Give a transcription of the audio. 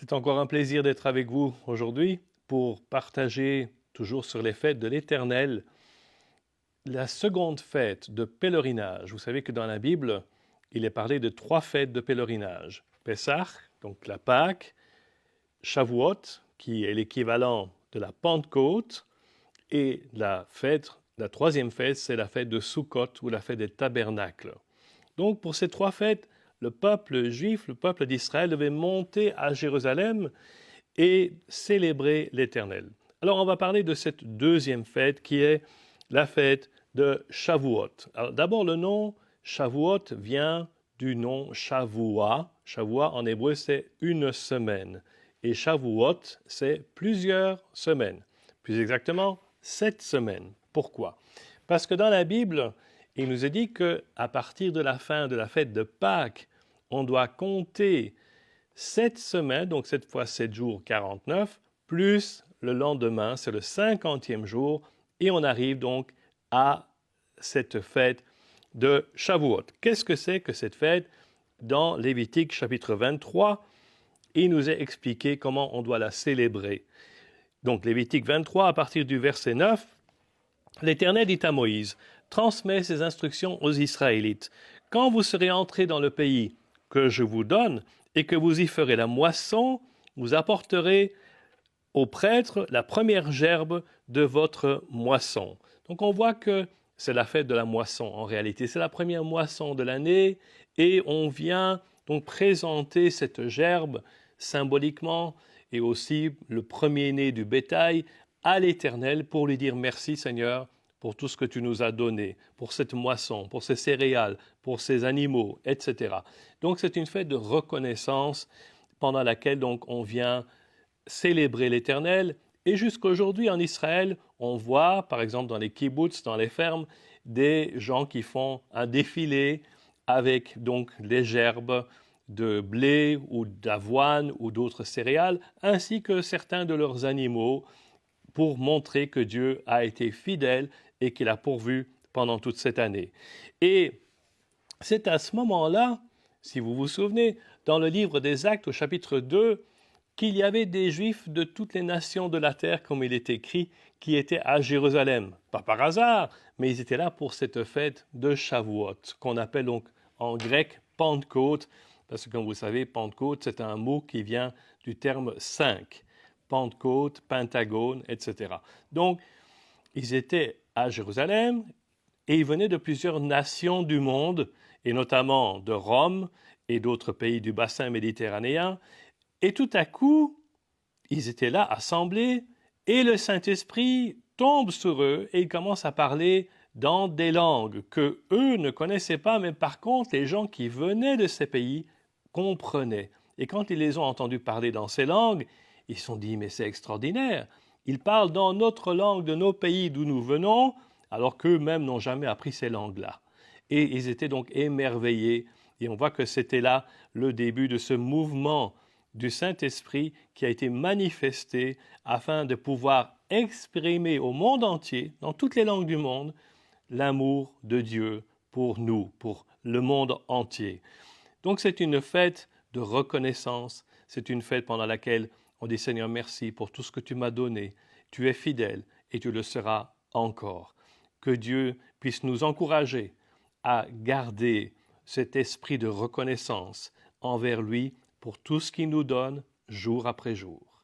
C'est encore un plaisir d'être avec vous aujourd'hui pour partager toujours sur les fêtes de l'Éternel la seconde fête de pèlerinage. Vous savez que dans la Bible, il est parlé de 3 fêtes de pèlerinage. Pessah, donc la Pâque, Shavuot, qui est l'équivalent de la Pentecôte, et la troisième fête, c'est la fête de Sukkot ou la fête des tabernacles. Donc pour ces 3 fêtes, le peuple juif, le peuple d'Israël devait monter à Jérusalem et célébrer l'Éternel. Alors on va parler de cette deuxième fête qui est la fête de Shavuot. Alors d'abord le nom Shavuot vient du nom Shavua. Shavua en hébreu c'est une semaine et Shavuot c'est plusieurs semaines. Plus exactement 7 semaines. Pourquoi? Parce que dans la Bible, il nous est dit qu'à partir de la fin de la fête de Pâques, on doit compter 7 semaines, donc cette fois 7 jours 49, plus le lendemain, c'est le 50e jour, et on arrive donc à cette fête de Shavuot. Qu'est-ce que c'est que cette fête? Dans Lévitique chapitre 23, il nous est expliqué comment on doit la célébrer. Donc Lévitique 23, à partir du verset 9, l'Éternel dit à Moïse, « Transmets ces instructions aux Israélites. Quand vous serez entrés dans le pays que je vous donne et que vous y ferez la moisson, vous apporterez au prêtre la première gerbe de votre moisson. » Donc on voit que c'est la fête de la moisson en réalité. C'est la première moisson de l'année et on vient donc présenter cette gerbe symboliquement et aussi le premier-né du bétail à l'Éternel pour lui dire merci Seigneur pour tout ce que tu nous as donné, pour cette moisson, pour ces céréales, pour ces animaux, etc. Donc c'est une fête de reconnaissance pendant laquelle donc on vient célébrer l'Éternel. Et jusqu'aujourd'hui en Israël, on voit par exemple dans les kibbutz, dans les fermes, des gens qui font un défilé avec donc les gerbes de blé ou d'avoine ou d'autres céréales, ainsi que certains de leurs animaux, pour montrer que Dieu a été fidèle et qu'il a pourvu pendant toute cette année. Et c'est à ce moment-là, si vous vous souvenez, dans le livre des Actes au chapitre 2, qu'il y avait des Juifs de toutes les nations de la terre, comme il est écrit, qui étaient à Jérusalem. Pas par hasard, mais ils étaient là pour cette fête de Shavuot, qu'on appelle donc en grec Pentecôte, parce que comme vous savez, Pentecôte, c'est un mot qui vient du terme 5. Pentecôte, Pentagone, etc. Donc, ils étaient à Jérusalem et ils venaient de plusieurs nations du monde, et notamment de Rome et d'autres pays du bassin méditerranéen. Et tout à coup, ils étaient là assemblés et le Saint-Esprit tombe sur eux et ils commencent à parler dans des langues que eux ne connaissaient pas, mais par contre, les gens qui venaient de ces pays comprenaient. Et quand ils les ont entendus parler dans ces langues, ils se sont dit, mais c'est extraordinaire. Ils parlent dans notre langue de nos pays d'où nous venons, alors qu'eux-mêmes n'ont jamais appris ces langues-là. Et ils étaient donc émerveillés. Et on voit que c'était là le début de ce mouvement du Saint-Esprit qui a été manifesté afin de pouvoir exprimer au monde entier, dans toutes les langues du monde, l'amour de Dieu pour nous, pour le monde entier. Donc c'est une fête de reconnaissance, c'est une fête pendant laquelle on dit Seigneur merci pour tout ce que tu m'as donné, tu es fidèle et tu le seras encore. Que Dieu puisse nous encourager à garder cet esprit de reconnaissance envers lui pour tout ce qu'il nous donne jour après jour.